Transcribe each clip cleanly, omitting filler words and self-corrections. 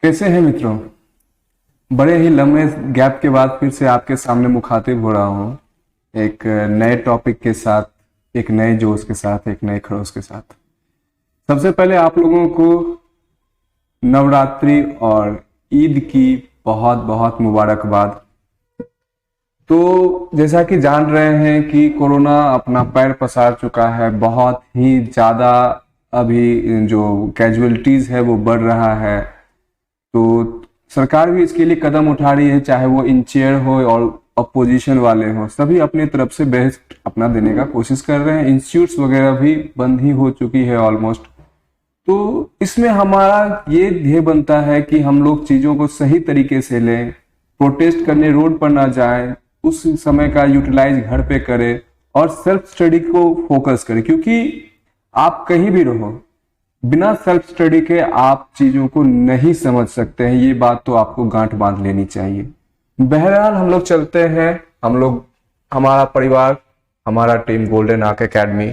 कैसे हैं मित्रों। बड़े ही लंबे गैप के बाद फिर से आपके सामने मुखातिब हो रहा हूँ एक नए टॉपिक के साथ, एक नए जोश के साथ, एक नए खड़ोस के साथ। सबसे पहले आप लोगों को नवरात्रि और ईद की बहुत बहुत मुबारकबाद। तो जैसा कि जान रहे हैं कि कोरोना अपना पैर पसार चुका है, बहुत ही ज़्यादा अभी जो कैजुअलिटीज़ है वो बढ़ रहा है। तो सरकार भी इसके लिए कदम उठा रही है, चाहे वो इन चेयर हो और अपोजिशन वाले हो, सभी अपनी तरफ से बेस्ट अपना देने का कोशिश कर रहे हैं। इंस्टीट्यूट्स वगैरह भी बंद ही हो चुकी है ऑलमोस्ट। तो इसमें हमारा ये ध्येय बनता है कि हम लोग चीज़ों को सही तरीके से लें, प्रोटेस्ट करने रोड पर ना जाएं, उस समय का यूटिलाइज घर पे करें और सेल्फ स्टडी को फोकस करें। क्योंकि आप कहीं भी रहो, बिना सेल्फ स्टडी के आप चीजों को नहीं समझ सकते हैं। ये बात तो आपको गांठ बांध लेनी चाहिए। बहरहाल हम लोग चलते हैं, हम लोग, हमारा परिवार, हमारा टीम गोल्डन आर्क एकेडमी।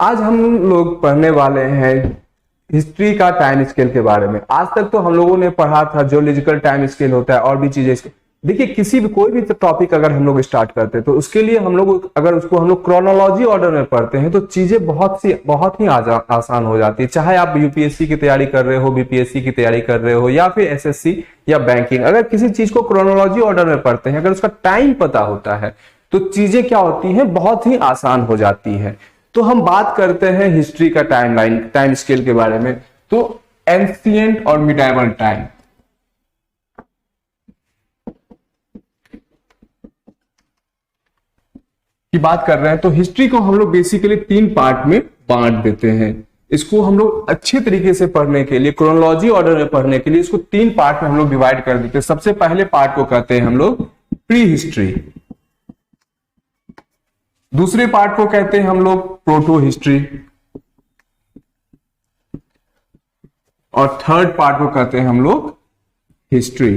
आज हम लोग पढ़ने वाले हैं हिस्ट्री का टाइम स्केल के बारे में। आज तक तो हम लोगों ने पढ़ा था जियोलॉजिकल टाइम स्केल होता है और भी चीजें। देखिए, किसी भी कोई भी टॉपिक अगर हम लोग स्टार्ट करते हैं तो उसके लिए हम लोग अगर उसको हम लोग क्रोनोलॉजी ऑर्डर में पढ़ते हैं तो चीजें बहुत ही आसान हो जाती है। चाहे आप यूपीएससी की तैयारी कर रहे हो, बीपीएससी की तैयारी कर रहे हो, या फिर एसएससी या बैंकिंग, अगर किसी चीज को क्रोनोलॉजी ऑर्डर में पढ़ते हैं, अगर उसका टाइम पता होता है तो चीजें क्या होती हैं, बहुत ही आसान हो जाती है। तो हम बात करते हैं हिस्ट्री का टाइम स्केल के बारे में। तो एंशिएंट और मिडाइवल टाइम की बात कर रहे हैं। तो हिस्ट्री को हम लोग बेसिकली 3 पार्ट में बांट देते हैं। इसको हम लोग अच्छे तरीके से पढ़ने के लिए, क्रोनोलॉजी ऑर्डर में पढ़ने के लिए इसको 3 पार्ट में हम लोग डिवाइड कर देते हैं। सबसे पहले पार्ट को कहते हैं हम लोग प्री हिस्ट्री, दूसरे पार्ट को कहते हैं हम लोग प्रोटो हिस्ट्री, और थर्ड पार्ट को कहते हैं हम लोग हिस्ट्री।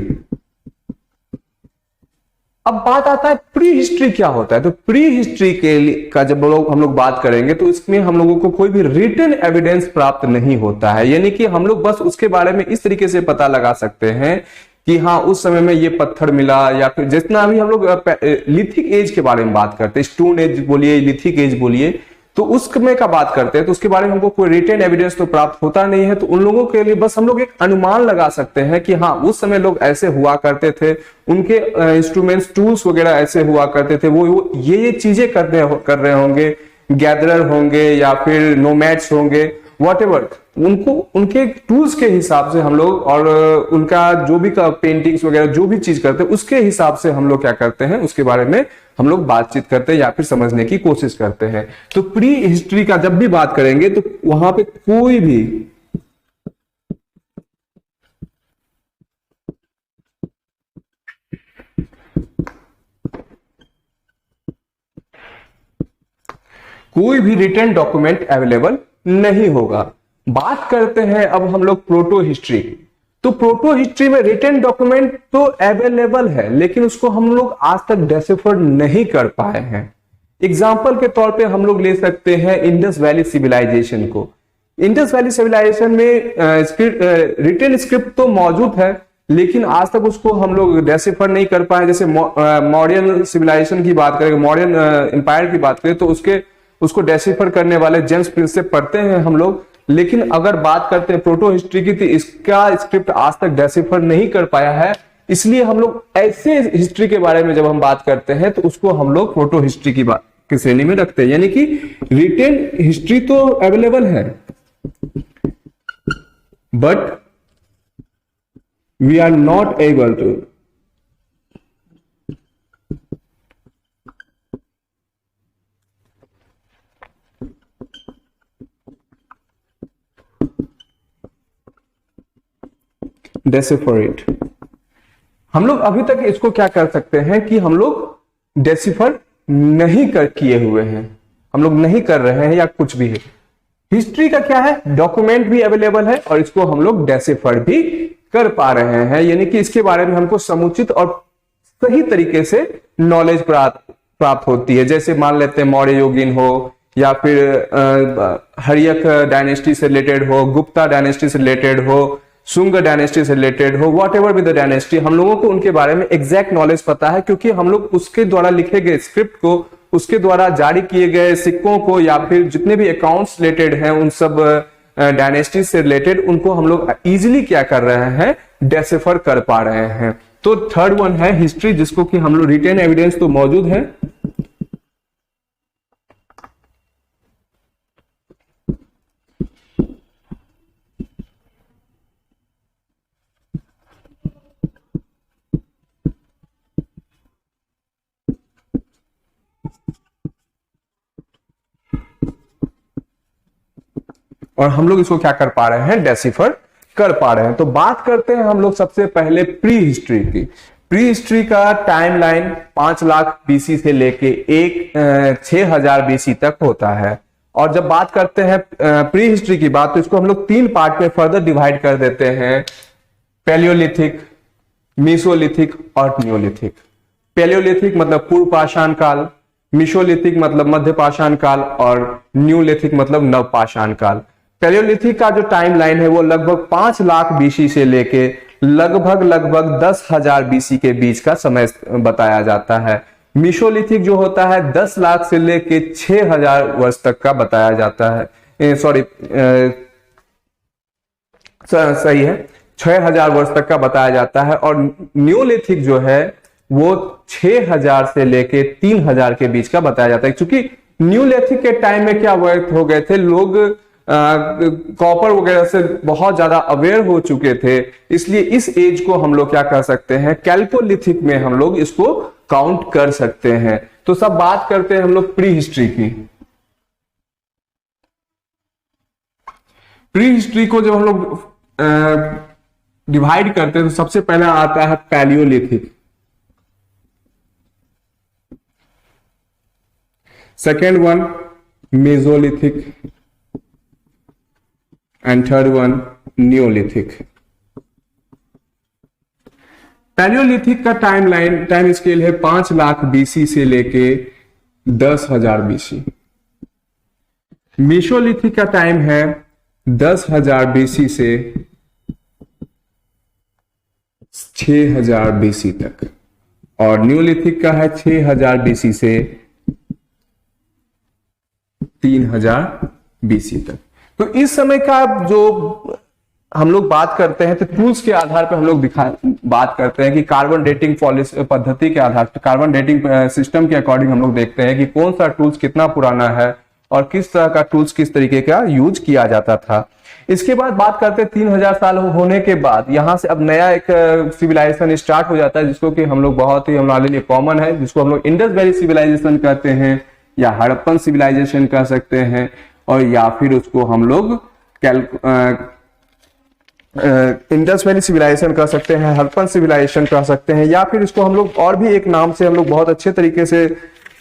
अब बात आता है प्री हिस्ट्री क्या होता है। तो प्री हिस्ट्री के लिए का जब हम लोग बात करेंगे तो इसमें हम लोगों को कोई भी रिटन एविडेंस प्राप्त नहीं होता है। यानी कि हम लोग बस उसके बारे में इस तरीके से पता लगा सकते हैं कि हाँ, उस समय में ये पत्थर मिला, या फिर जितना अभी हम लोग लिथिक एज के बारे में बात करते हैं, स्टोन एज बोलिए, लिथिक एज बोलिए, तो उस समय का बात करते हैं तो उसके बारे में हमको कोई रिटन एविडेंस तो प्राप्त होता नहीं है। तो उन लोगों के लिए बस हम लोग एक अनुमान लगा सकते हैं कि हाँ, उस समय लोग ऐसे हुआ करते थे, उनके इंस्ट्रूमेंट्स, टूल्स वगैरह ऐसे हुआ करते थे, वो ये चीजें कर रहे होंगे, गैदरर होंगे या फिर नोमैड्स होंगे, व्हाटएवर, उनको उनके टूल्स के हिसाब से हम लोग, और उनका जो भी पेंटिंग्स वगैरह जो भी चीज करते हैं उसके हिसाब से हम लोग क्या करते हैं, उसके बारे में हम लोग बातचीत करते हैं या फिर समझने की कोशिश करते हैं। तो प्री हिस्ट्री का जब भी बात करेंगे तो वहां पे कोई भी रिटन डॉक्यूमेंट अवेलेबल नहीं होगा। बात करते हैं अब हम लोग प्रोटो हिस्ट्री। तो प्रोटो हिस्ट्री में रिटन डॉक्यूमेंट तो अवेलेबल है, लेकिन उसको हम लोग आज तक डिसिफर नहीं कर पाए हैं। एग्जाम्पल के तौर पे हम लोग ले सकते हैं इंडस वैली सिविलाइजेशन को। इंडस वैली सिविलाइजेशन में रिटन स्क्रिप्ट तो मौजूद है, लेकिन आज तक उसको हम लोग डिसिफर नहीं कर पाए। जैसे मौर्यन सिविलाइजेशन की बात करें, मौर्यन एम्पायर की बात करें, तो उसको डिसिफर करने वाले जेम्स प्रिंस से पढ़ते हैं हम लोग। लेकिन अगर बात करते हैं प्रोटो हिस्ट्री की, तो इसका स्क्रिप्ट आज तक डिसिफर नहीं कर पाया है। इसलिए हम लोग ऐसे हिस्ट्री के बारे में जब हम बात करते हैं तो उसको हम लोग प्रोटो हिस्ट्री की श्रेणी में रखते हैं। यानी कि रिटन हिस्ट्री तो अवेलेबल है, but we are not able to decipher it. हम लोग अभी तक इसको क्या कर सकते हैं कि हम लोग डेसिफर नहीं किए हुए हैं, हम लोग नहीं कर रहे हैं या कुछ भी है। हिस्ट्री का क्या है, डॉक्यूमेंट भी अवेलेबल है और इसको हम लोग डेसिफर भी कर पा रहे हैं। यानी कि इसके बारे में हमको समुचित और सही तरीके से नॉलेज प्राप्त होती है। जैसे मान लेते हैं मौर्य युगीन हो, या फिर हर्यक डायनेस्टी से रिलेटेड हो, गुप्ता डायनेस्टी से रिलेटेड हो, शुंग डायनेस्टी से रिलेटेड हो, what ever with the dynasty, हम लोगों को उनके बारे में एग्जैक्ट नॉलेज पता है, क्योंकि हम लोग उसके द्वारा लिखे गए स्क्रिप्ट को, उसके द्वारा जारी किए गए सिक्कों को, या फिर जितने भी अकाउंट्स रिलेटेड हैं उन सब डायनेस्टी से रिलेटेड, उनको हम लोग इजीली क्या कर रहे हैं, डेसिफर कर पा रहे हैं। तो थर्ड वन है हिस्ट्री, जिसको कि हम लोग रिटेन एविडेंस तो मौजूद है, और हम लोग इसको क्या कर पा रहे हैं, डेसिफर कर पा रहे हैं। तो बात करते हैं हम लोग सबसे पहले प्री हिस्ट्री की। प्री हिस्ट्री का टाइमलाइन 5 लाख बीसी से लेके 6000 बीसी तक होता है। और जब बात करते हैं प्री हिस्ट्री की बात, तो इसको हम लोग 3 पार्ट में फर्दर डिवाइड कर देते हैं, पैलियोलिथिक, मीसोलिथिक और नियोलिथिक। पैलियोलिथिक मतलब पूर्व पाषाण काल, मीसोलिथिक मतलब मध्य पाषाण काल, और न्यूलिथिक मतलब नव पाषाण काल। पैलियोलिथिक का जो टाइम लाइन है वो लगभग 5 लाख बीसी से लेके लगभग 10,000 बीसी के बीच का समय बताया जाता है। मीसोलिथिक जो होता है 10 लाख से लेके 6,000 वर्ष तक का बताया जाता है, सही है, 6,000 वर्ष तक का बताया जाता है। और न्यूलिथिक जो है वो 6,000 से लेके 3,000 के बीच का बताया जाता है, क्योंकि न्यूलिथिक के टाइम में क्या हो गए थे लोग, कॉपर वगैरह से बहुत ज्यादा अवेयर हो चुके थे, इसलिए इस एज को हम लोग क्या कर सकते हैं, कैल्कोलिथिक में हम लोग इसको काउंट कर सकते हैं। तो सब बात करते हैं हम लोग प्री हिस्ट्री की। प्री हिस्ट्री को जब हम लोग डिवाइड करते हैं तो सबसे पहला आता है Palaeolithic, second one Mesolithic, and third one Neolithic. Palaeolithic का टाइम स्केल है 5 लाख बीसी से लेके 10,000 बीसी। मीसोलिथिक का टाइम है 10,000 बीसी से 6,000 बीसी तक, और न्यूलिथिक का है 6,000 बीसी से 3,000 बीसी तक। तो इस समय का जो हम लोग बात करते हैं, तो टूल्स के आधार पर हम लोग बात करते हैं कि कार्बन डेटिंग पद्धति के आधार पर, कार्बन डेटिंग सिस्टम के अकॉर्डिंग हम लोग देखते हैं कि कौन सा टूल्स कितना पुराना है और किस तरह का टूल्स किस तरीके का यूज किया जाता था। इसके बाद बात करते हैं 3,000 साल होने के बाद यहां से अब नया एक सिविलाइजेशन स्टार्ट हो जाता है, जिसको कि हम लोग बहुत ही हमारे लिए कॉमन है, जिसको हम लोग इंडस वैली सिविलाइजेशन कहते हैं, या हड़प्पन सिविलाइजेशन कह सकते हैं, और या फिर उसको हम लोग इंडस वैली सिविलाइजेशन कह सकते हैं, हड़प्पन सिविलाइजेशन कह सकते हैं, या फिर इसको हम लोग और भी एक नाम से हम लोग बहुत अच्छे तरीके से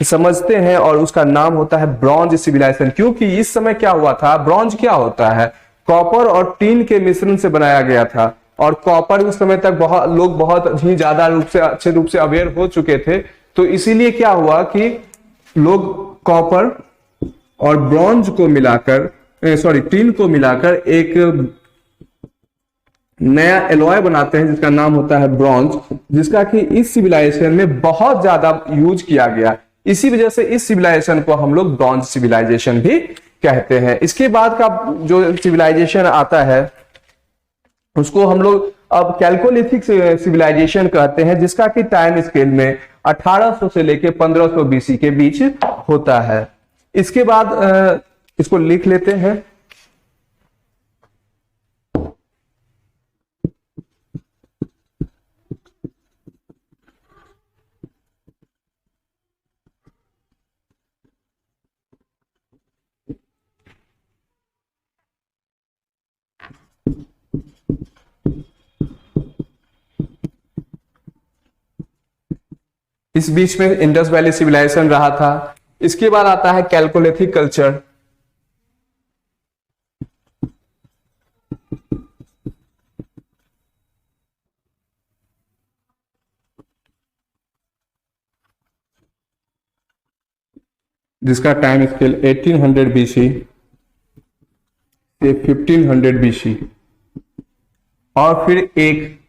समझते हैं, और उसका नाम होता है ब्रॉन्ज सिविलाइजेशन। क्योंकि इस समय क्या हुआ था, ब्रॉन्ज क्या होता है, कॉपर और टीन के मिश्रण से बनाया गया था, और कॉपर उस समय तक बहुत ही ज्यादा अच्छे रूप से अवेयर हो चुके थे। तो इसीलिए क्या हुआ कि लोग कॉपर और ब्रॉन्ज को मिलाकर, टीन को मिलाकर एक नया एलॉय बनाते हैं, जिसका नाम होता है ब्रॉन्ज, जिसका कि इस सिविलाइजेशन में बहुत ज्यादा यूज किया गया। इसी वजह से इस सिविलाइजेशन को हम लोग ब्रॉन्ज सिविलाइजेशन भी कहते हैं। इसके बाद का जो सिविलाइजेशन आता है उसको हम लोग अब कैल्कोलिथिक सिविलाइजेशन कहते हैं, जिसका कि टाइम स्केल में 1800 से लेके 1500 बीसी के बीच होता है। इसके बाद इसको लिख लेते हैं, इस बीच में इंडस वैली सिविलाइजेशन रहा था। इसके बाद आता है कैल्कोलिथिक कल्चर, जिसका टाइम स्केल 1800 बीसी से 1500 बीसी। और फिर एक।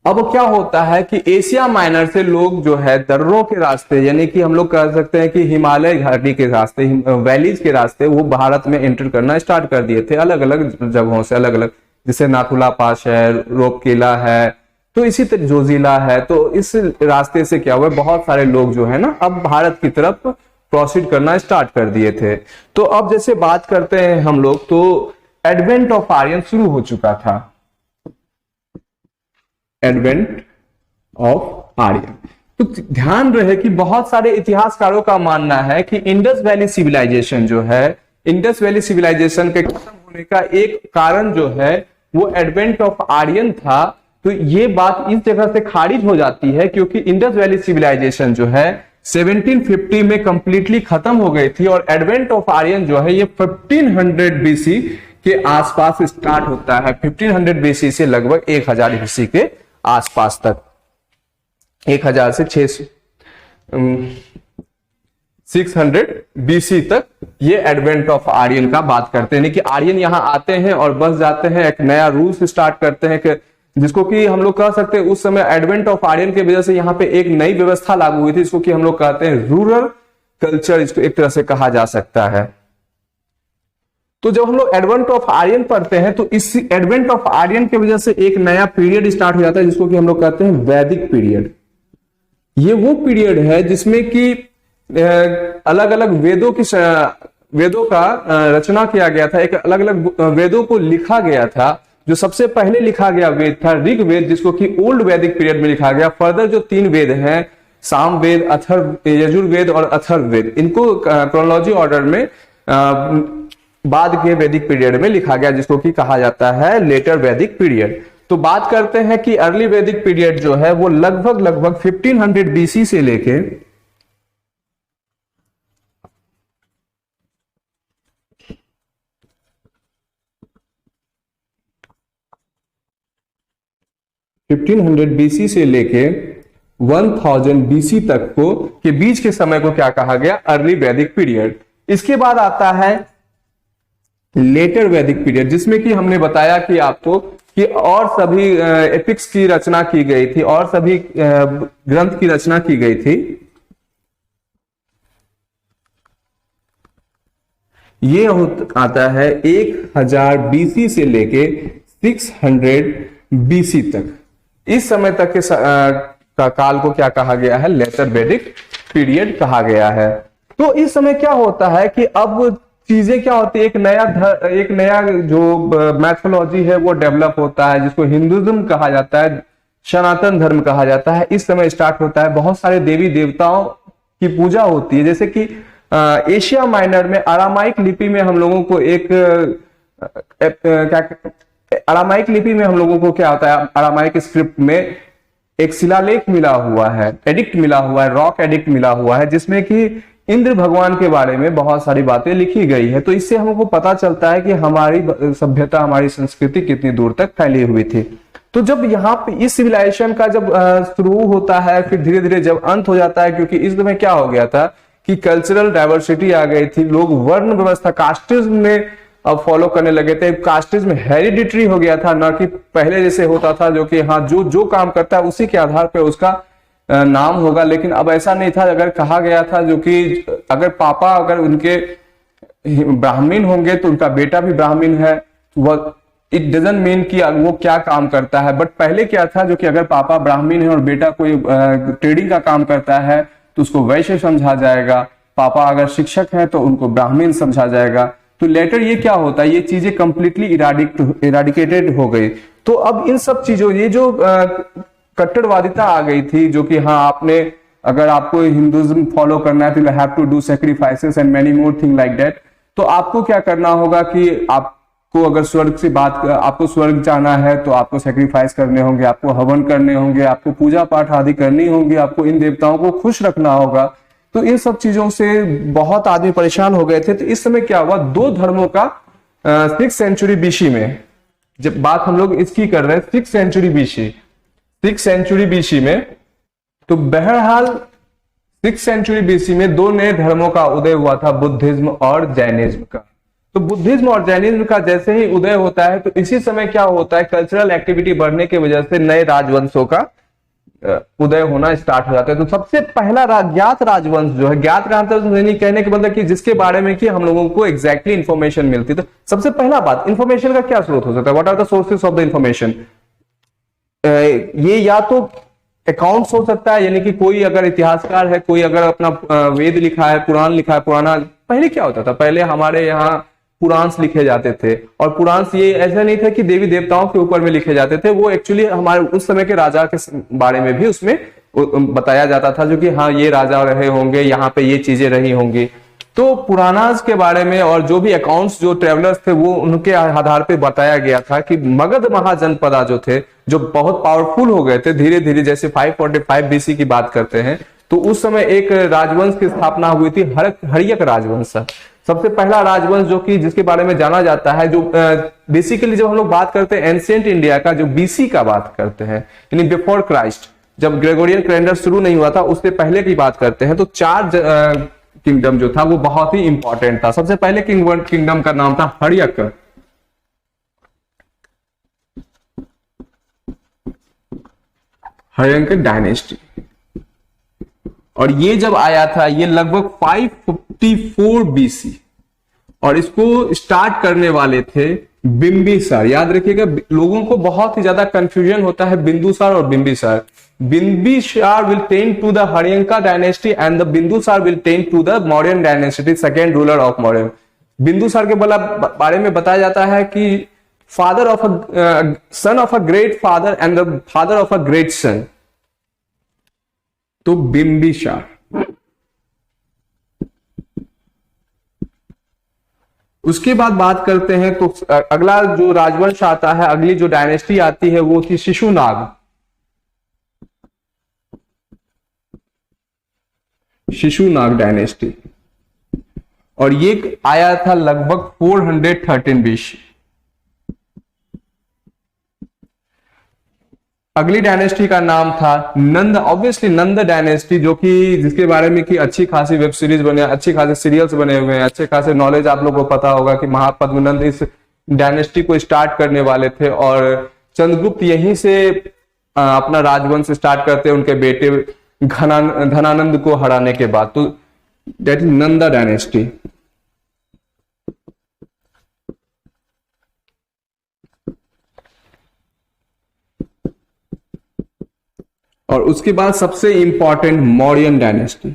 अब क्या होता है कि एशिया माइनर से लोग जो है दर्रों के रास्ते, यानी कि हम लोग कह सकते हैं कि हिमालय घाटी के रास्ते, वैलीज के रास्ते वो भारत में एंटर करना स्टार्ट कर दिए थे, अलग अलग जगहों से, अलग अलग, जैसे नाथुला पास है, रोप किला है, तो इसी तरह जोजिला है। तो इस रास्ते से क्या हुआ, बहुत सारे लोग जो है ना अब भारत की तरफ प्रोसीड करना स्टार्ट कर दिए थे। तो अब जैसे बात करते हैं हम लोग, तो एडवेंट ऑफ आर्यन शुरू हो चुका था, एडवेंट ऑफ आर्यन। तो ध्यान रहे कि बहुत सारे इतिहासकारों का मानना है कि इंडस वैली सिविलाइजेशन जो है, इंडस वैली सिविलाइजेशन के खत्म होने का एक कारण जो है वो एडवेंट ऑफ आर्यन था। तो ये बात इस जगह से खारिज हो जाती है क्योंकि इंडस वैली सिविलाइजेशन जो है 1750 में कंप्लीटली खत्म हो गई थी, और एडवेंट ऑफ आर्यन जो है ये 1500 बीसी के आसपास स्टार्ट होता है, 1500 बीसी से लगभग 1000 बीसी के आसपास तक, 1000 से 600 बीसी तक ये एडवेंट ऑफ आर्यन का बात करते हैं। कि आर्यन यहां आते हैं और बस जाते हैं, एक नया रूल्स स्टार्ट करते हैं कि जिसको कि हम लोग कह सकते हैं उस समय एडवेंट ऑफ आर्यन की वजह से यहाँ पे एक नई व्यवस्था लागू हुई थी, जिसको कि हम लोग कहते हैं रूरल कल्चर, इसको एक तरह से कहा जा सकता है। तो जब हम लोग एडवेंट ऑफ आर्यन पढ़ते हैं तो इस एडवेंट ऑफ आर्यन की वजह से एक नया पीरियड स्टार्ट हो जाता है, जिसको कि हम लोग कहते हैं वैदिक पीरियड। ये वो पीरियड है जिसमें कि अलग अलग वेदों का रचना किया गया था, एक अलग अलग वेदों को लिखा गया था। जो सबसे पहले लिखा गया वेद था ऋग्वेद, जिसको कि ओल्ड वैदिक पीरियड में लिखा गया। फर्दर जो 3 वेद हैं, सामवेद, यजुर्वेद और अथर्ववेद, इनको क्रोनोलॉजी ऑर्डर में बाद के वैदिक पीरियड में लिखा गया, जिसको कि कहा जाता है लेटर वैदिक पीरियड। तो बात करते हैं कि अर्ली वैदिक पीरियड जो है वो लगभग 1500 बीसी से लेके 1500 बीसी से लेके 1000 बीसी तक को के बीच के समय को क्या कहा गया, अर्ली वैदिक पीरियड। इसके बाद आता है लेटर वैदिक पीरियड, जिसमें कि हमने बताया कि आपको कि और सभी एपिक्स की रचना की गई थी, और सभी ग्रंथ की रचना की गई थी। ये आता है 1000 बीसी से लेके 600 बीसी तक। इस समय तक के का काल को क्या कहा गया है, लेटर वैदिक पीरियड कहा गया है। तो इस समय क्या होता है कि अब चीजें क्या होती है, एक नया जो मैथोलॉजी है वो डेवलप होता है, जिसको हिंदुइज्म कहा जाता है, सनातन धर्म कहा जाता है। इस समय स्टार्ट होता है, बहुत सारे देवी देवताओं की पूजा होती है। जैसे कि एशिया माइनर में अरामाइक लिपि में हम लोगों को अरामाइक लिपि में हम लोगों को क्या होता है, अरामाइक स्क्रिप्ट में एक शिलालेख मिला हुआ है, एडिक्ट मिला हुआ है, रॉक एडिक्ट मिला हुआ है, जिसमें कि इंद्र भगवान के बारे में बहुत सारी बातें लिखी गई है। तो इससे हमको पता चलता है कि हमारी सभ्यता, हमारी संस्कृति कितनी दूर तक फैली हुई थी। तो जब यहाँ पे इस सिविलाइजेशन का जब शुरू होता है, फिर धीरे धीरे जब अंत हो जाता है, क्योंकि इस समय क्या हो गया था कि कल्चरल डाइवर्सिटी आ गई थी, लोग वर्ण व्यवस्था, कास्टिज्म में अब फॉलो करने लगे थे। कास्टिज्म हेरिडिटरी हो गया था, ना कि पहले जैसे होता था जो कि हाँ जो काम करता है उसी के आधार पर उसका नाम होगा। लेकिन अब ऐसा नहीं था। अगर कहा गया था जो कि अगर पापा अगर उनके ब्राह्मण होंगे तो उनका बेटा भी ब्राह्मण है, वह इट डजंट मीन कि वो क्या काम करता है। बट पहले क्या था जो कि अगर पापा ब्राह्मण है और बेटा कोई ट्रेडिंग का काम करता है तो उसको वैश्य समझा जाएगा, पापा अगर शिक्षक है तो उनको ब्राह्मण समझा जाएगा। तो लेटर ये क्या होता है, ये चीजें कंप्लीटली इराडिकेटेड हो गई। तो अब इन सब चीजों, ये जो कट्टरवादिता आ गई थी, जो कि हाँ आपने अगर आपको हिंदुइज्म फॉलो करना है तो you have to do sacrifices and many more thing like that. तो आपको क्या करना होगा कि आपको अगर स्वर्ग से आपको स्वर्ग जाना है तो आपको सैक्रिफाइस करने होंगे, आपको हवन करने होंगे, आपको पूजा पाठ आदि करनी होंगी, आपको इन देवताओं को खुश रखना होगा। तो इन सब चीजों से बहुत आदमी परेशान हो गए थे। तो इस समय क्या हुआ, 2 धर्मों का 6th सेंचुरी बीसी में, जब बात हम लोग इसकी कर रहे हैं 6th सेंचुरी बीसी में, तो बहरहाल 6th सेंचुरी बीसी में 2 नए धर्मों का उदय हुआ था, बुद्धिज्म और जैनिज्म का। तो बुद्धिज्म और जैनिज्म का जैसे ही उदय होता है तो इसी समय क्या होता है, कल्चरल एक्टिविटी बढ़ने की वजह से नए राजवंशों का उदय होना स्टार्ट हो जाता है। तो सबसे पहला ज्ञात राजवंश जो है, ज्ञात का मतलब नहीं कहने के मतलब कि जिसके बारे में कि हम लोगों को एग्जैक्टली इंफॉर्मेशन मिलती, तो सबसे पहला बात, इंफॉर्मेशन का क्या स्रोत हो सकता है, what are the sources of the information. ये या तो अकाउंट्स हो सकता है, यानी कि कोई अगर इतिहासकार है, कोई अगर अपना वेद लिखा है, पुराण लिखा है, पुराना, पहले क्या होता था, पहले हमारे यहाँ पुराण लिखे जाते थे, और पुराण ये ऐसा नहीं था कि देवी देवताओं के ऊपर में लिखे जाते थे, वो एक्चुअली हमारे उस समय के राजा के बारे में भी उसमें बताया जाता था, जो कि हाँ ये राजा रहे होंगे, यहाँ पे ये चीजें रही होंगी। तो पुराणास के बारे में और जो भी अकाउंट्स जो ट्रेवलर्स थे वो उनके आधार पे बताया गया था कि मगध महाजनपदा जो थे, जो बहुत पावरफुल हो गए थे धीरे धीरे, जैसे 545 बीसी की बात करते हैं, तो उस समय एक राजवंश की स्थापना हुई थी, हर्यक राजवंश। सबसे पहला राजवंश जो कि जिसके बारे में जाना जाता है, जो बेसिकली जब हम लोग बात करते हैं एंशिएंट इंडिया का, जो बीसी का बात करते हैं, यानी बिफोर क्राइस्ट, जब ग्रेगोरियन कैलेंडर शुरू नहीं हुआ था उससे पहले की बात करते हैं, तो 4 किंगडम जो था वो बहुत ही इंपॉर्टेंट था। सबसे पहले किंगडम का नाम था हर्यक। हर्यक डायनेस्टी, और ये जब आया था ये लगभग 554 बीसी, और इसको स्टार्ट करने वाले थे बिंबिसार। याद रखिएगा, लोगों को बहुत ही ज्यादा कंफ्यूजन होता है बिंदुसार और Bimbisara. Bimbisara will tend to the Haryanka dynasty and the Bindusar will tend to the Mauryan dynasty, second ruler of Maurya। Bindusara के बारे में बताया जाता है कि father of son of a great father and the father of a great सन, तो बिंबिसार। उसके बाद बात करते हैं तो अगला जो राजवंश आता है, अगली जो डायनेस्टी आती है वो थी शिशुनाग। शिशुनाग डायनेस्टी, और ये आया था लगभग 413 बीसी। अगली डायनेस्टी का नाम था नंद, ऑब्वियसली नंद डायनेस्टी, जो कि जिसके बारे में कि अच्छी खासी वेब सीरीज बने, अच्छे खासे सीरियल्स बने हुए हैं, अच्छे खासे नॉलेज आप लोगों को पता होगा कि महापद्मनंद इस डायनेस्टी को स्टार्ट करने वाले थे, और चंद्रगुप्त यहीं से अपना राजवंश स्टार्ट करते उनके बेटे धनानंद को हराने के बाद, तो दैट इज नंदा डायनेस्टी। और उसके बाद सबसे इंपॉर्टेंट मौर्यन डायनेस्टी।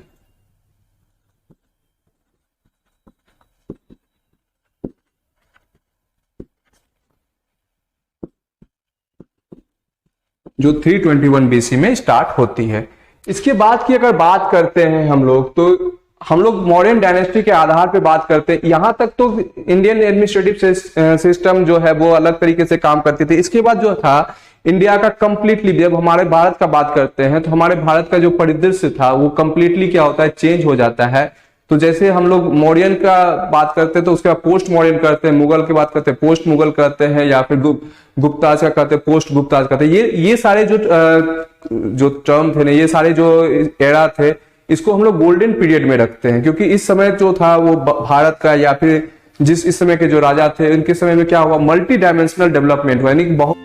जो 321 बीसी में स्टार्ट होती है। इसके बाद की अगर बात करते हैं हम लोग, तो हम लोग मौर्यन डायनेस्टी के आधार पे बात करते हैं। यहां तक तो इंडियन एडमिनिस्ट्रेटिव सिस्टम जो है वो अलग तरीके से काम करती थी। इसके बाद जो था इंडिया का कंप्लीटली, जब हमारे भारत का बात करते हैं तो हमारे भारत का जो परिदृश्य था वो कंप्लीटली क्या होता है, चेंज हो जाता है। तो जैसे हम लोग मौर्यन का बात करते हैं तो उसके बाद पोस्ट मौर्यन करते हैं, मुगल की बात करते हैं पोस्ट मुगल करते हैं, या फिर गुप्ताज का करते हैं पोस्ट गुप्ताज करते हैं। ये सारे जो टर्म थे ना, ये सारे जो एरा थे, इसको हम लोग गोल्डन पीरियड में रखते हैं, क्योंकि इस समय जो था वो भारत का, या फिर इस समय के जो राजा थे उनके समय में क्या हुआ, मल्टी डायमेंशनल डेवलपमेंट हुआ, यानी बहुत